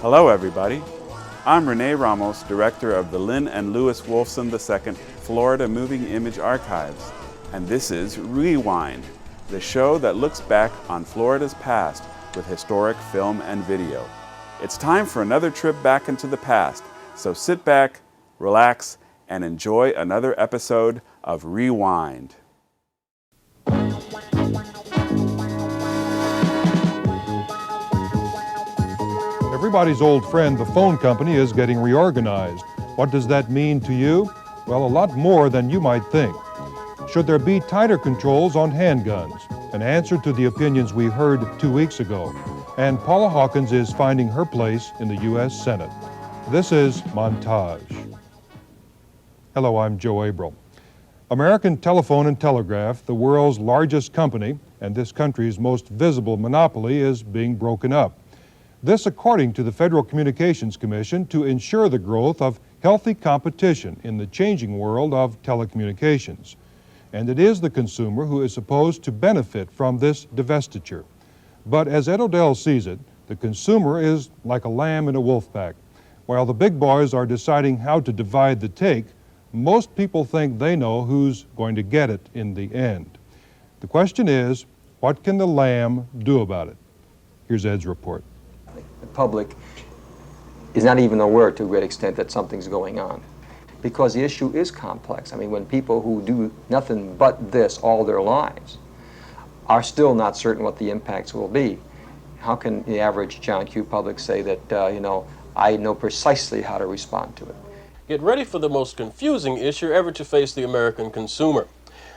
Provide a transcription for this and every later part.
Hello everybody, I'm Rene Ramos, Director of the Lynn and Louis Wolfson II Florida Moving Image Archives, and this is Rewind, the show that looks back on Florida's past with historic film and video. It's time for another trip back into the past, so sit back, relax, and enjoy another episode of Rewind. Everybody's old friend, the phone company, is getting reorganized. What does that mean to you? Well, a lot more than you might think. Should there be tighter controls on handguns? An answer to the opinions we heard 2 weeks ago. And Paula Hawkins is finding her place in the U.S. Senate. This is Montage. Hello, I'm Joe Abril. American Telephone and Telegraph, the world's largest company and this country's most visible monopoly, is being broken up. This according to the Federal Communications Commission to ensure the growth of healthy competition in the changing world of telecommunications. And it is the consumer who is supposed to benefit from this divestiture. But as Ed Odell sees it, the consumer is like a lamb in a wolf pack. While the big boys are deciding how to divide the take, most people think they know who's going to get it in the end. The question is, what can the lamb do about it? Here's Ed's report. The public is not even aware to a great extent that something's going on, because the issue is complex. I mean, when people who do nothing but this all their lives are still not certain what the impacts will be, how can the average John Q. public say that, I know precisely how to respond to it? Get ready for the most confusing issue ever to face the American consumer.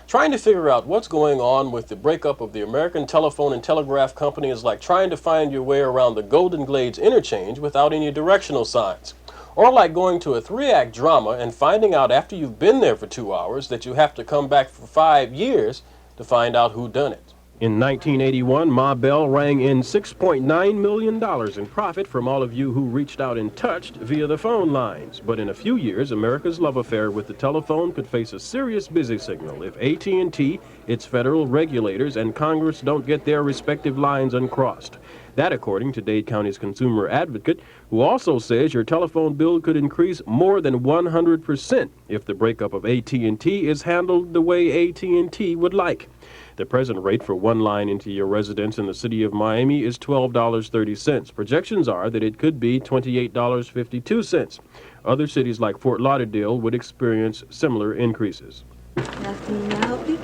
Trying to figure out what's going on with the breakup of the American Telephone and Telegraph Company is like trying to find your way around the Golden Glades interchange without any directional signs. Or like going to a 3-act drama and finding out after you've been there for 2 hours that you have to come back for 5 years to find out who done it. In 1981, Ma Bell rang in $6.9 million in profit from all of you who reached out and touched via the phone lines. But in a few years, America's love affair with the telephone could face a serious busy signal if AT&T, its federal regulators, and Congress don't get their respective lines uncrossed. That according to Dade County's consumer advocate, who also says your telephone bill could increase more than 100% if the breakup of AT&T is handled the way AT&T would like. The present rate for one line into your residence in the city of Miami is $12.30. Projections are that it could be $28.52. Other cities like Fort Lauderdale would experience similar increases. Nothing to help you?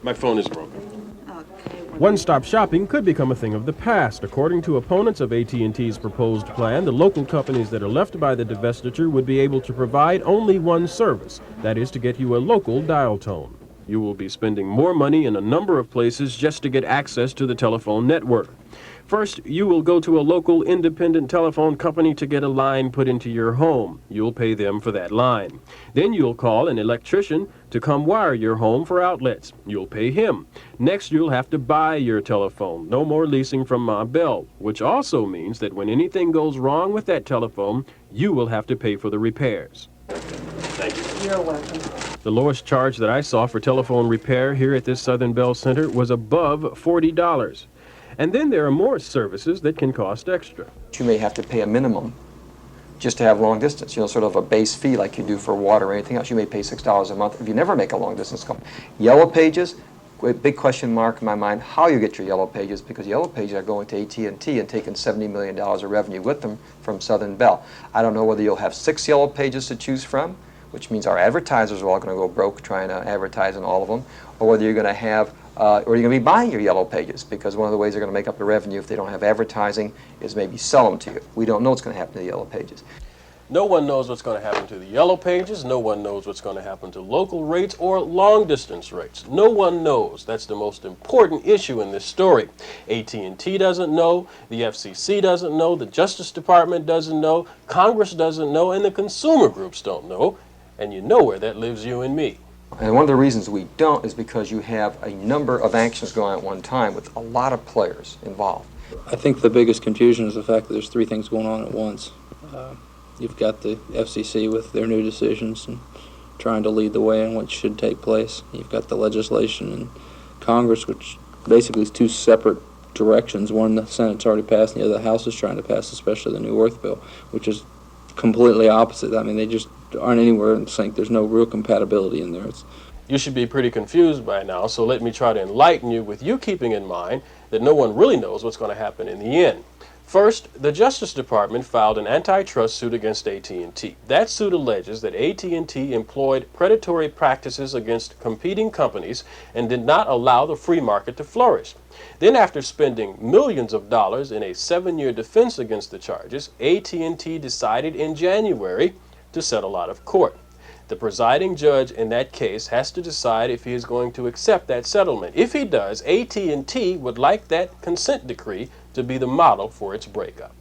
My phone is broken. Okay. One-stop shopping could become a thing of the past. According to opponents of AT&T's proposed plan, the local companies that are left by the divestiture would be able to provide only one service, that is to get you a local dial tone. You will be spending more money in a number of places just to get access to the telephone network. First, you will go to a local independent telephone company to get a line put into your home. You'll pay them for that line. Then you'll call an electrician to come wire your home for outlets. You'll pay him. Next, you'll have to buy your telephone. No more leasing from Ma Bell, which also means that when anything goes wrong with that telephone, you will have to pay for the repairs. Thank you. You're welcome. The lowest charge that I saw for telephone repair here at this Southern Bell Center was above $40. And then there are more services that can cost extra. You may have to pay a minimum just to have long distance, sort of a base fee like you do for water or anything else. You may pay $6 a month if you never make a long distance call. Yellow Pages, big question mark in my mind, how you get your Yellow Pages, because Yellow Pages are going to AT&T and taking $70 million of revenue with them from Southern Bell. I don't know whether you'll have 6 Yellow Pages to choose from, which means our advertisers are all going to go broke trying to advertise on all of them, or whether you're going to have, or you're going to be buying your Yellow Pages, because one of the ways they're going to make up the revenue if they don't have advertising is maybe sell them to you. We don't know what's going to happen to the Yellow Pages. No one knows what's going to happen to the Yellow Pages. No one knows what's going to happen to local rates or long-distance rates. No one knows. That's the most important issue in this story. AT&T doesn't know, the FCC doesn't know, the Justice Department doesn't know, Congress doesn't know, and the consumer groups don't know. And you know where that lives you and me. And one of the reasons we don't is because you have a number of actions going on at one time with a lot of players involved. I think the biggest confusion is the fact that there's 3 things going on at once. You've got the FCC with their new decisions and trying to lead the way in what should take place. You've got the legislation in Congress, which basically is 2 separate directions. One, the Senate's already passed, and the other, the House is trying to pass, especially the new Earth bill, which is completely opposite. I mean, they just aren't anywhere in sync. There's no real compatibility in there. You should be pretty confused by now, so let me try to enlighten you with you keeping in mind that no one really knows what's going to happen in the end. First, the Justice Department filed an antitrust suit against AT&T. That suit alleges that AT&T employed predatory practices against competing companies and did not allow the free market to flourish. Then, after spending millions of dollars in a 7-year defense against the charges, AT&T decided in January to settle out of court. The presiding judge in that case has to decide if he is going to accept that settlement. If he does, AT&T would like that consent decree to be the model for its breakup.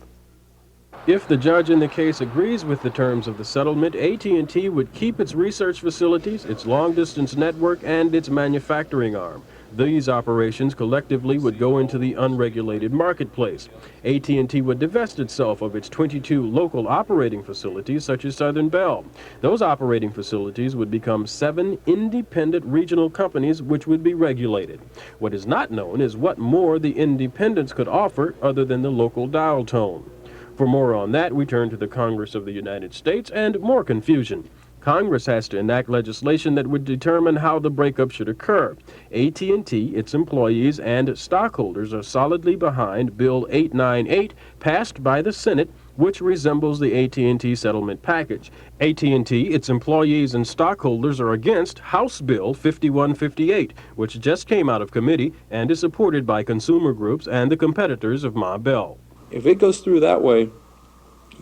If the judge in the case agrees with the terms of the settlement, AT&T would keep its research facilities, its long-distance network, and its manufacturing arm. These operations collectively would go into the unregulated marketplace. AT&T would divest itself of its 22 local operating facilities, such as Southern Bell. Those operating facilities would become 7 independent regional companies which would be regulated. What is not known is what more the independents could offer other than the local dial tone. For more on that, we turn to the Congress of the United States and more confusion. Congress has to enact legislation that would determine how the breakup should occur. AT&T, its employees, and stockholders are solidly behind Bill 898, passed by the Senate, which resembles the AT&T settlement package. AT&T, its employees, and stockholders are against House Bill 5158, which just came out of committee and is supported by consumer groups and the competitors of Ma Bell. If it goes through that way,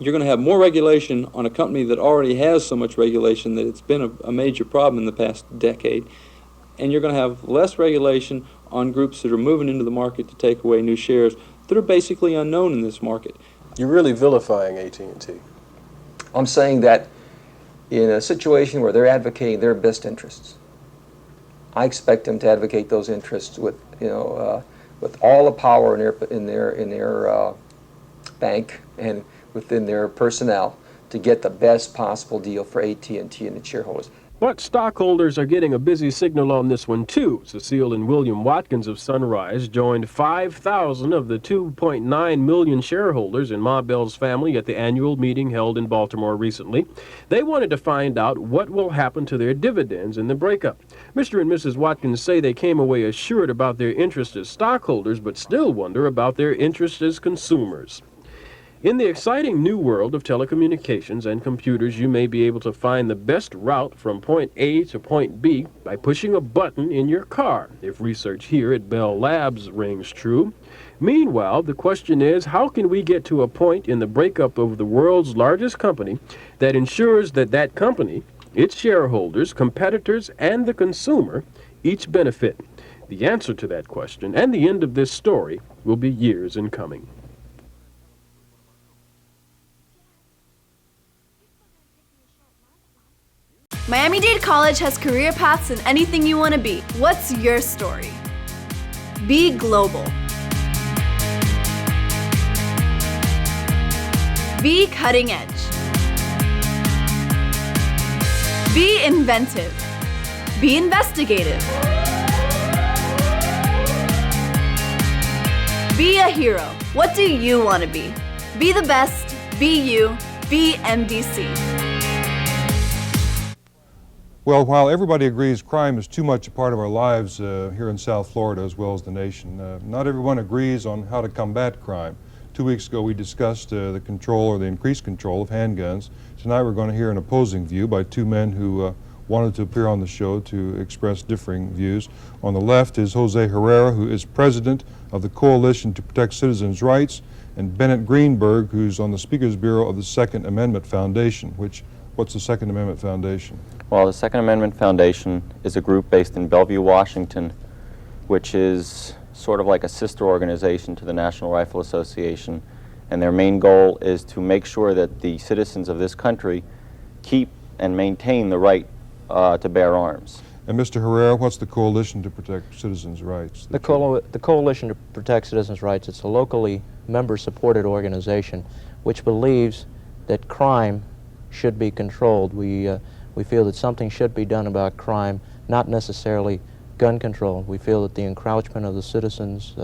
you're going to have more regulation on a company that already has so much regulation that it's been a major problem in the past decade. And you're going to have less regulation on groups that are moving into the market to take away new shares that are basically unknown in this market. You're really vilifying AT&T. I'm saying that in a situation where they're advocating their best interests, I expect them to advocate those interests with, with all the power in their bank and within their personnel to get the best possible deal for AT&T and its shareholders. But stockholders are getting a busy signal on this one, too. Cecile and William Watkins of Sunrise joined 5,000 of the 2.9 million shareholders in Ma Bell's family at the annual meeting held in Baltimore recently. They wanted to find out what will happen to their dividends in the breakup. Mr. and Mrs. Watkins say they came away assured about their interest as stockholders, but still wonder about their interest as consumers. In the exciting new world of telecommunications and computers, you may be able to find the best route from point A to point B by pushing a button in your car, if research here at Bell Labs rings true. Meanwhile, the question is, how can we get to a point in the breakup of the world's largest company that ensures that that company, its shareholders, competitors, and the consumer each benefit? The answer to that question and the end of this story will be years in coming. Miami-Dade College has career paths in anything you want to be. What's your story? Be global. Be cutting edge. Be inventive. Be investigative. Be a hero. What do you want to be? Be the best. Be you. Be MDC. Well, while everybody agrees crime is too much a part of our lives here in South Florida as well as the nation, not everyone agrees on how to combat crime. 2 weeks ago we discussed the control or the increased control of handguns. Tonight we're going to hear an opposing view by two men who wanted to appear on the show to express differing views. On the left is Jose Herrera, who is president of the Coalition to Protect Citizens' Rights, and Bennett Greenberg, who's on the Speaker's Bureau of the Second Amendment Foundation. What's the Second Amendment Foundation? Well, the Second Amendment Foundation is a group based in Bellevue, Washington, which is sort of like a sister organization to the National Rifle Association, and their main goal is to make sure that the citizens of this country keep and maintain the right to bear arms. And Mr. Herrera, what's the Coalition to Protect Citizens' Rights? The Coalition to Protect Citizens' Rights, it's a locally member-supported organization which believes that crime should be controlled. We feel that something should be done about crime, not necessarily gun control. We feel that the encroachment of the citizens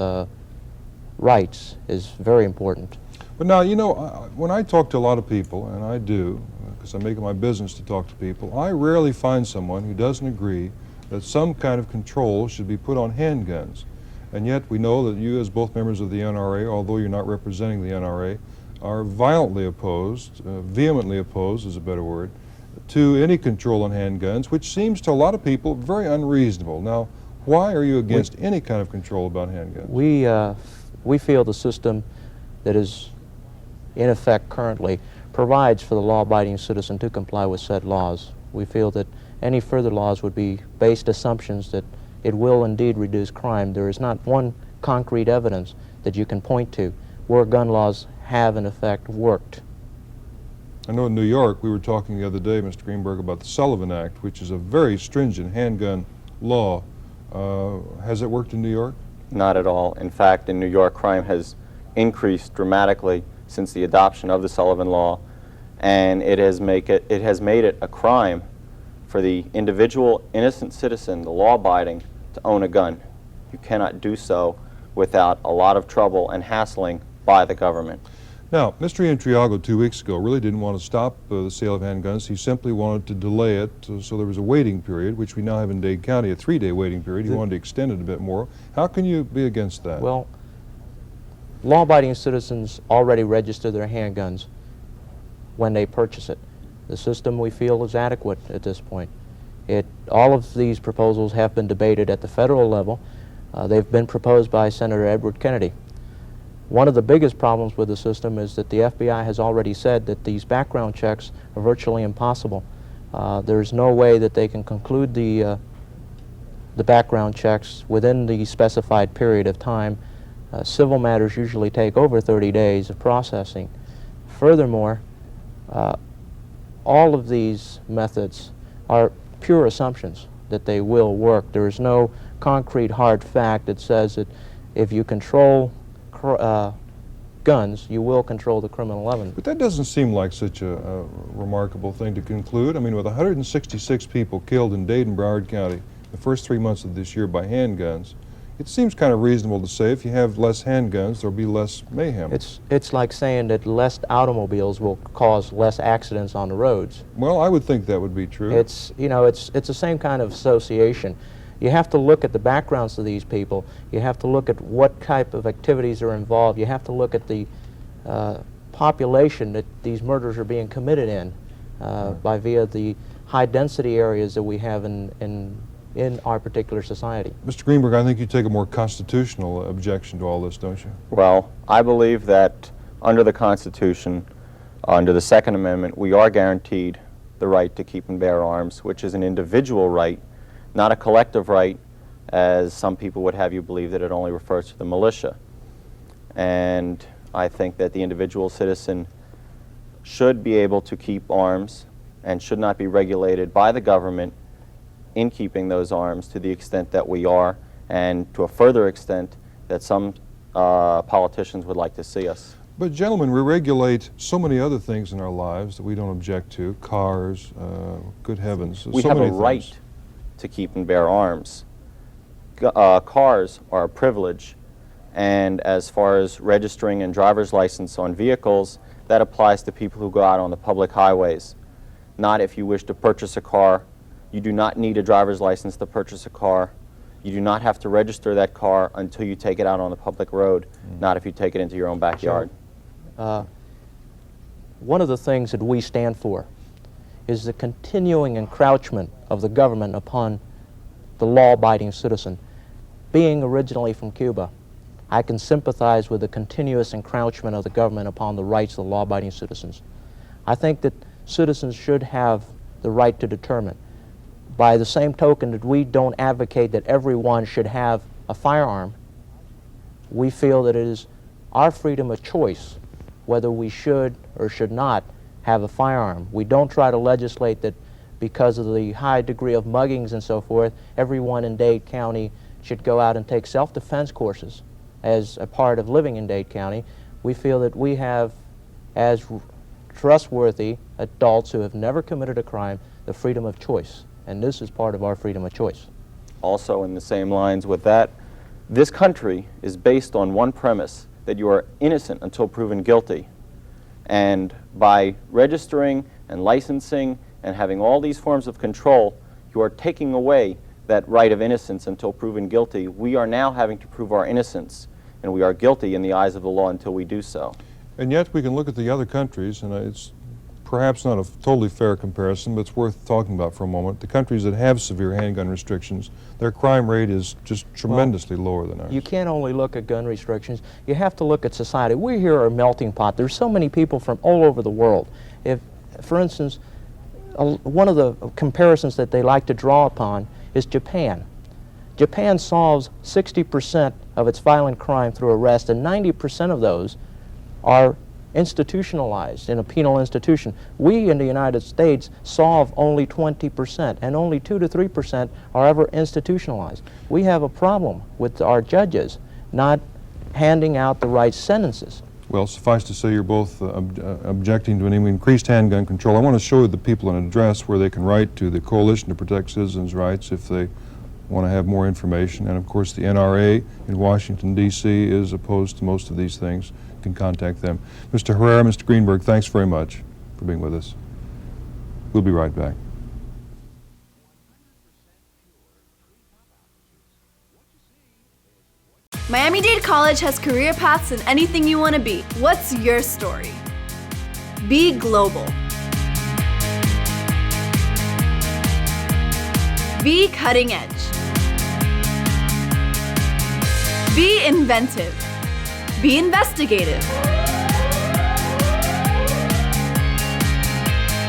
rights is very important. But now, you know, when I talk to a lot of people, and I do, because I make it my business to talk to people, I rarely find someone who doesn't agree that some kind of control should be put on handguns. And yet we know that you, as both members of the NRA, although you're not representing the NRA, are violently opposed, vehemently opposed is a better word, to any control on handguns, which seems to a lot of people very unreasonable. Now, why are you against any kind of control about handguns? We feel the system that is in effect currently provides for the law-abiding citizen to comply with said laws. We feel that any further laws would be based assumptions that it will indeed reduce crime. There is not one concrete evidence that you can point to where gun laws have in effect worked. I know in New York, we were talking the other day, Mr. Greenberg, about the Sullivan Act, which is a very stringent handgun law. Has it worked in New York? Not at all. In fact, in New York, crime has increased dramatically since the adoption of the Sullivan Law, and it has made it a crime for the individual innocent citizen, the law-abiding, to own a gun. You cannot do so without a lot of trouble and hassling by the government. Now, Mr. Intriago 2 weeks ago really didn't want to stop the sale of handguns. He simply wanted to delay it, so there was a waiting period, which we now have in Dade County, a 3-day waiting period. He wanted to extend it a bit more. How can you be against that? Well, law-abiding citizens already register their handguns when they purchase it. The system, we feel, is adequate at this point. All of these proposals have been debated at the federal level. They've been proposed by Senator Edward Kennedy. One of the biggest problems with the system is that the FBI has already said that these background checks are virtually impossible. There's no way that they can conclude the background checks within the specified period of time. Civil matters usually take over 30 days of processing. Furthermore, all of these methods are pure assumptions that they will work. There is no concrete hard fact that says that if you control guns, you will control the criminal element. But that doesn't seem like such a remarkable thing to conclude. I mean, with 166 people killed in Dade and Broward County the first 3 months of this year by handguns, it seems kind of reasonable to say if you have less handguns, there'll be less mayhem. It's like saying that less automobiles will cause less accidents on the roads. Well, I would think that would be true. It's the same kind of association. You have to look at the backgrounds of these people. You have to look at what type of activities are involved. You have to look at the population that these murders are being committed in by via the high density areas that we have in our particular society. Mr. Greenberg, I think you take a more constitutional objection to all this, don't you? Well, I believe that under the Constitution, under the Second Amendment, we are guaranteed the right to keep and bear arms, which is an individual right, not a collective right, as some people would have you believe that it only refers to the militia. And I think that the individual citizen should be able to keep arms and should not be regulated by the government in keeping those arms to the extent that we are, and to a further extent that some politicians would like to see us. But gentlemen, we regulate so many other things in our lives that we don't object to. Cars, good heavens. We so have many a right things to keep and bear arms. Cars are a privilege, and as far as registering and driver's license on vehicles, that applies to people who go out on the public highways. Not if you wish to purchase a car. You do not need a driver's license to purchase a car. You do not have to register that car until you take it out on the public road, not if you take it into your own backyard. One of the things that we stand for is the continuing encroachment of the government upon the law-abiding citizen. Being originally from Cuba, I can sympathize with the continuous encroachment of the government upon the rights of the law-abiding citizens. I think that citizens should have the right to determine. By the same token that we don't advocate that everyone should have a firearm, we feel that it is our freedom of choice whether we should or should not have a firearm. We don't try to legislate that because of the high degree of muggings and so forth, everyone in Dade County should go out and take self-defense courses as a part of living in Dade County. We feel that we have, as trustworthy adults who have never committed a crime, the freedom of choice. And this is part of our freedom of choice. Also, in the same lines with that, This country is based on one premise, that you are innocent until proven guilty. And by registering and licensing and having all these forms of control, you are taking away that right of innocence until proven guilty. We are now having to prove our innocence, and we are guilty in the eyes of the law until we do so. And yet we can look at the other countries, and it's perhaps not a totally fair comparison, but it's worth talking about for a moment. The countries that have severe handgun restrictions, their crime rate is just tremendously lower than ours. You can't only look at gun restrictions, you have to look at society. We here are a melting pot. There's so many people from all over the world. If, for instance, one of the comparisons that they like to draw upon is Japan. Japan solves 60% of its violent crime through arrest, and 90% of those are institutionalized in a penal institution. We in the United States solve only 20%, and only 2 to 3% are ever institutionalized. We have a problem with our judges not handing out the right sentences. Well, suffice to say you're both objecting to any increased handgun control. I want to show the people an address where they can write to the Coalition to Protect Citizens' Rights if they want to have more information. And of course the NRA in Washington, D.C. is opposed to most of these things. You can contact them. Mr. Herrera, Mr. Greenberg, thanks very much for being with us. We'll be right back. Miami-Dade College has career paths in anything you want to be. What's your story? Be global. Be cutting edge. Be inventive. Be investigative.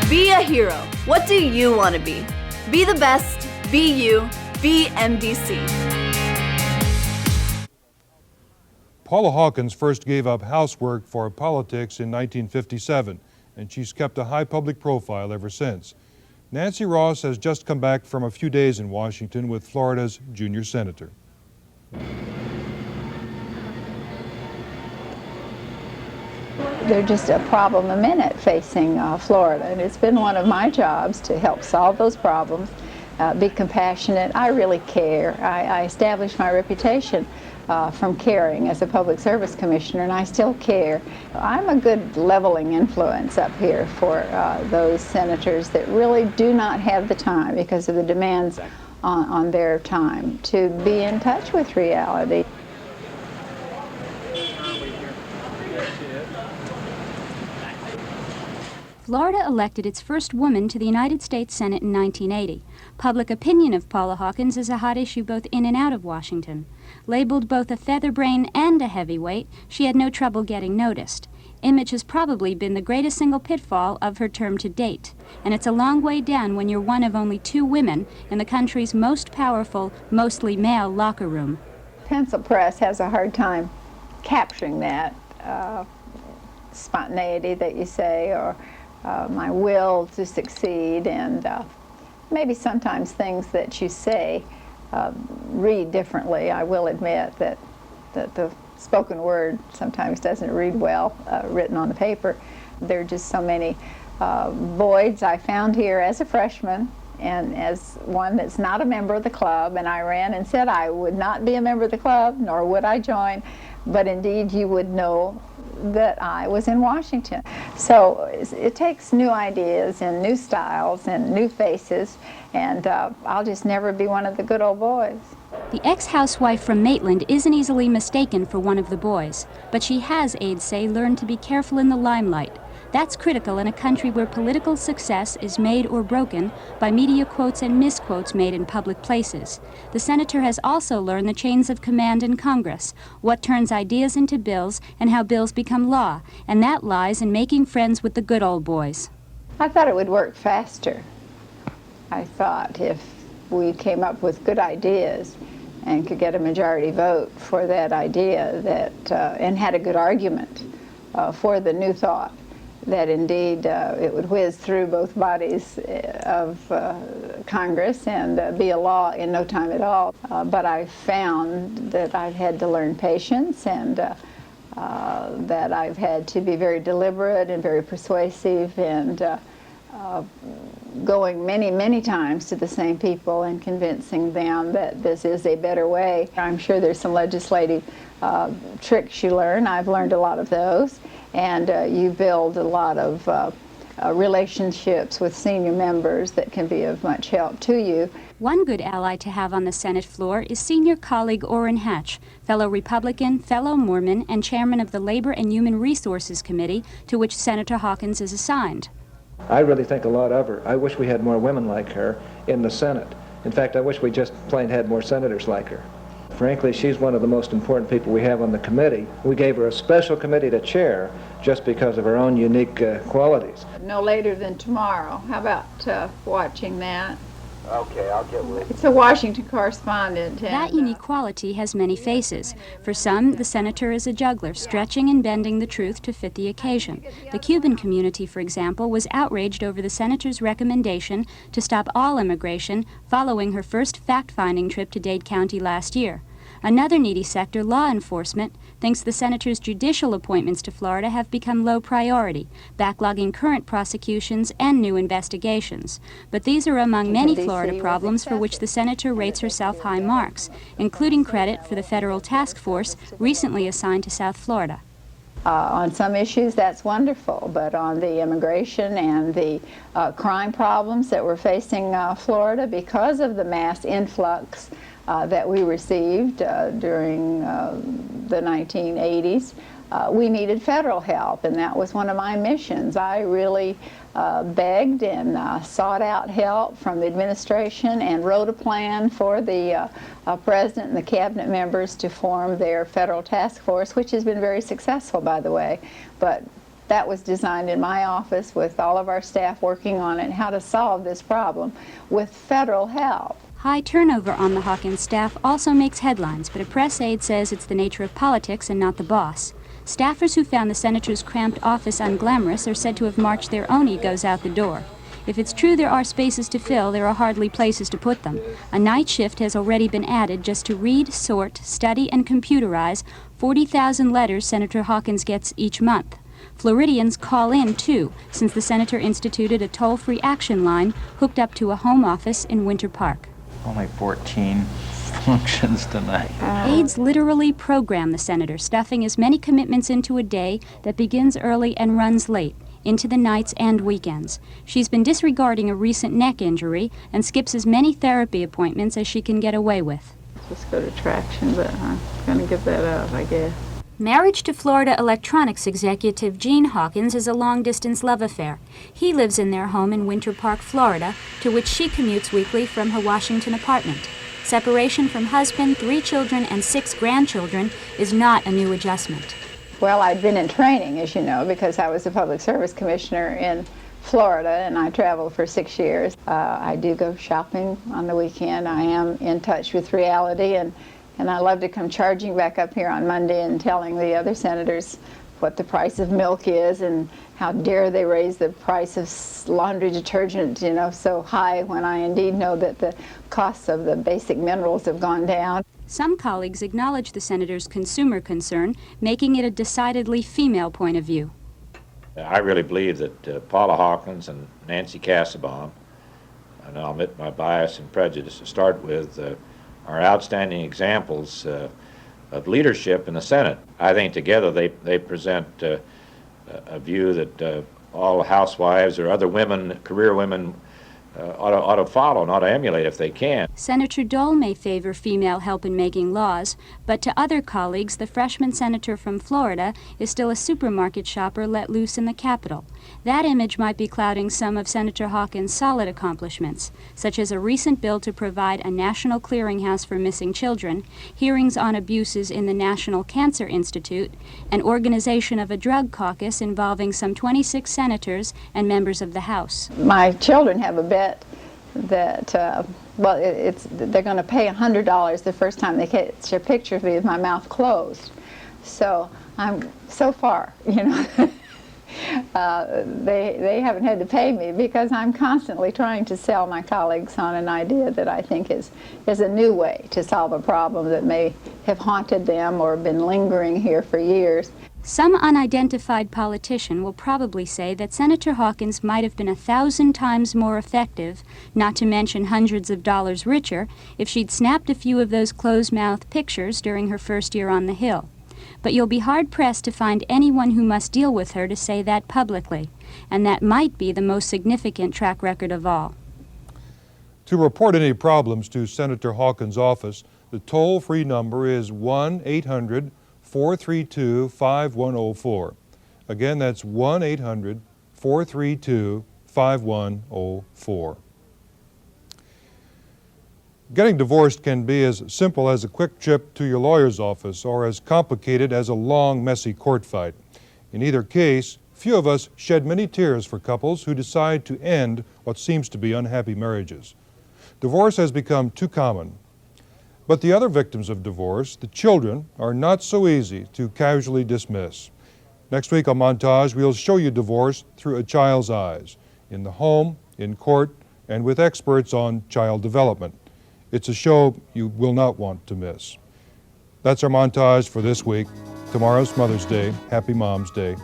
Be a hero. What do you want to be? Be the best. Be you. Be MDC. Paula Hawkins first gave up housework for politics in 1957, and she's kept a high public profile ever since. Nancy Ross has just come back from a few days in Washington with Florida's junior senator. They're just a problem a minute facing Florida, and it's been one of my jobs to help solve those problems, be compassionate. I really care. I established my reputation from caring as a public service commissioner, and I still care. I'm a good leveling influence up here for those senators that really do not have the time because of the demands on their time to be in touch with reality. Florida elected its first woman to the United States Senate in 1980. Public opinion of Paula Hawkins is a hot issue both in and out of Washington. Labeled both a featherbrain and a heavyweight, she had no trouble getting noticed. Image has probably been the greatest single pitfall of her term to date, and it's a long way down when you're one of only 2 women in the country's most powerful, mostly male locker room. Pencil press has a hard time capturing that spontaneity that you say, or my will to succeed, and maybe sometimes things that you say read differently. I will admit that the spoken word sometimes doesn't read well written on the paper. There are just so many voids I found here as a freshman, and as one that's not a member of the club, and I ran and said I would not be a member of the club, nor would I join, but indeed you would know that I was in Washington. So it takes new ideas and new styles and new faces, and I'll just never be one of the good old boys. The ex-housewife from Maitland isn't easily mistaken for one of the boys, but she has, aides say, learned to be careful in the limelight. That's critical in a country where political success is made or broken by media quotes and misquotes made in public places. The senator has also learned the chains of command in Congress, what turns ideas into bills and how bills become law, and that lies in making friends with the good old boys. I thought it would work faster. I thought if we came up with good ideas and could get a majority vote for that idea, and had a good argument for the new thought, that indeed it would whiz through both bodies of Congress and be a law in no time at all. But I found that I've had to learn patience, and that I've had to be very deliberate and very persuasive, and going many, many times to the same people and convincing them that this is a better way. I'm sure there's some legislative tricks you learn. I've learned a lot of those. And you build a lot of relationships with senior members that can be of much help to you. One good ally to have on the Senate floor is senior colleague Orrin Hatch, fellow Republican, fellow Mormon, and chairman of the Labor and Human Resources Committee, to which Senator Hawkins is assigned. I really think a lot of her. I wish we had more women like her in the Senate. In fact, I wish we just plain had more senators like her. Frankly, she's one of the most important people we have on the committee. We gave her a special committee to chair just because of her own unique qualities. No later than tomorrow. How about watching that? Okay, I'll get with you. It's a Washington correspondent. That unique quality has many faces. For some, the senator is a juggler, stretching and bending the truth to fit the occasion. The Cuban community, for example, was outraged over the senator's recommendation to stop all immigration following her first fact-finding trip to Dade County last year. Another needy sector, law enforcement, thinks the senator's judicial appointments to Florida have become low priority, backlogging current prosecutions and new investigations. But these are among many Florida problems for which the senator rates herself high marks, including credit for the federal task force recently assigned to South Florida. On some issues, that's wonderful, but on the immigration and the crime problems that we're facing Florida because of the mass influx that we received during the 1980s, we needed federal help, and that was one of my missions. I really begged and sought out help from the administration and wrote a plan for the president and the cabinet members to form their federal task force, which has been very successful, by the way. But that was designed in my office with all of our staff working on it, how to solve this problem with federal help. High turnover on the Hawkins staff also makes headlines, but a press aide says it's the nature of politics and not the boss. Staffers who found the senator's cramped office unglamorous are said to have marched their own egos out the door. If it's true there are spaces to fill, there are hardly places to put them. A night shift has already been added just to read, sort, study, and computerize 40,000 letters Senator Hawkins gets each month. Floridians call in, too, since the senator instituted a toll-free action line hooked up to a home office in Winter Park. Only 14 functions tonight. Aides literally program the senator, stuffing as many commitments into a day that begins early and runs late, into the nights and weekends. She's been disregarding a recent neck injury and skips as many therapy appointments as she can get away with. Let's go to traction, but I'm going to give that up, I guess. Marriage to Florida electronics executive Gene Hawkins is a long-distance love affair. He lives in their home in Winter Park, Florida, to which she commutes weekly from her Washington apartment. Separation from husband, 3 children, and 6 grandchildren is not a new adjustment. Well, I'd been in training, as you know, because I was a public service commissioner in Florida, and I traveled for 6 years. I do go shopping on the weekend. I am in touch with reality, and I love to come charging back up here on Monday and telling the other senators what the price of milk is and how dare they raise the price of laundry detergent, you know, so high when I indeed know that the costs of the basic minerals have gone down. Some colleagues acknowledge the senator's consumer concern, making it a decidedly female point of view. I really believe that Paula Hawkins and Nancy Kassebaum, and I'll admit my bias and prejudice to start with, are outstanding examples of leadership in the Senate. I think together they present a view that all housewives or other women, career women, ought to follow and ought to emulate if they can. Senator Dole may favor female help in making laws, but to other colleagues, the freshman senator from Florida is still a supermarket shopper let loose in the Capitol. That image might be clouding some of Senator Hawkins' solid accomplishments, such as a recent bill to provide a national clearinghouse for missing children, hearings on abuses in the National Cancer Institute, and organization of a drug caucus involving some 26 senators and members of the House. My children have a bet that, well, they're going to pay $100 the first time they catch a picture of me with my mouth closed. So I'm so far, you know. They haven't had to pay me because I'm constantly trying to sell my colleagues on an idea that I think is a new way to solve a problem that may have haunted them or been lingering here for years. Some unidentified politician will probably say that Senator Hawkins might have been 1,000 times more effective, not to mention hundreds of dollars richer, if she'd snapped a few of those closed-mouth pictures during her first year on the Hill. But you'll be hard-pressed to find anyone who must deal with her to say that publicly, and that might be the most significant track record of all. To report any problems to Senator Hawkins' office, the toll-free number is 1-800-432-5104. Again, that's 1-800-432-5104. Getting divorced can be as simple as a quick trip to your lawyer's office or as complicated as a long, messy court fight. In either case, few of us shed many tears for couples who decide to end what seems to be unhappy marriages. Divorce has become too common. But the other victims of divorce, the children, are not so easy to casually dismiss. Next week on Montage, we'll show you divorce through a child's eyes, in the home, in court, and with experts on child development. It's a show you will not want to miss. That's our montage for this week. Tomorrow's Mother's Day. Happy Mom's Day.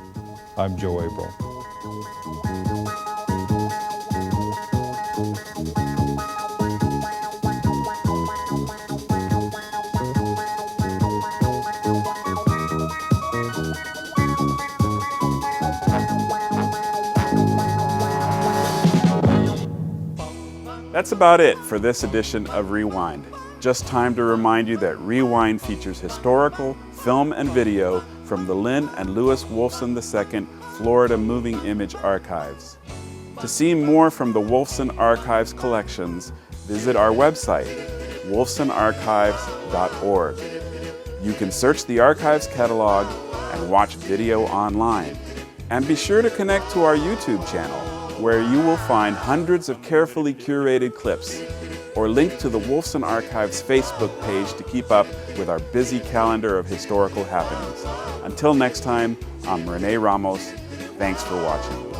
I'm Joe April. That's about it for this edition of Rewind. Just time to remind you that Rewind features historical film and video from the Lynn and Lewis Wolfson II Florida Moving Image Archives. To see more from the Wolfson Archives collections, visit our website, wolfsonarchives.org. You can search the archives catalog and watch video online. And be sure to connect to our YouTube channel, where you will find hundreds of carefully curated clips, or link to the Wolfson Archives Facebook page to keep up with our busy calendar of historical happenings. Until next time, I'm Rene Ramos. Thanks for watching.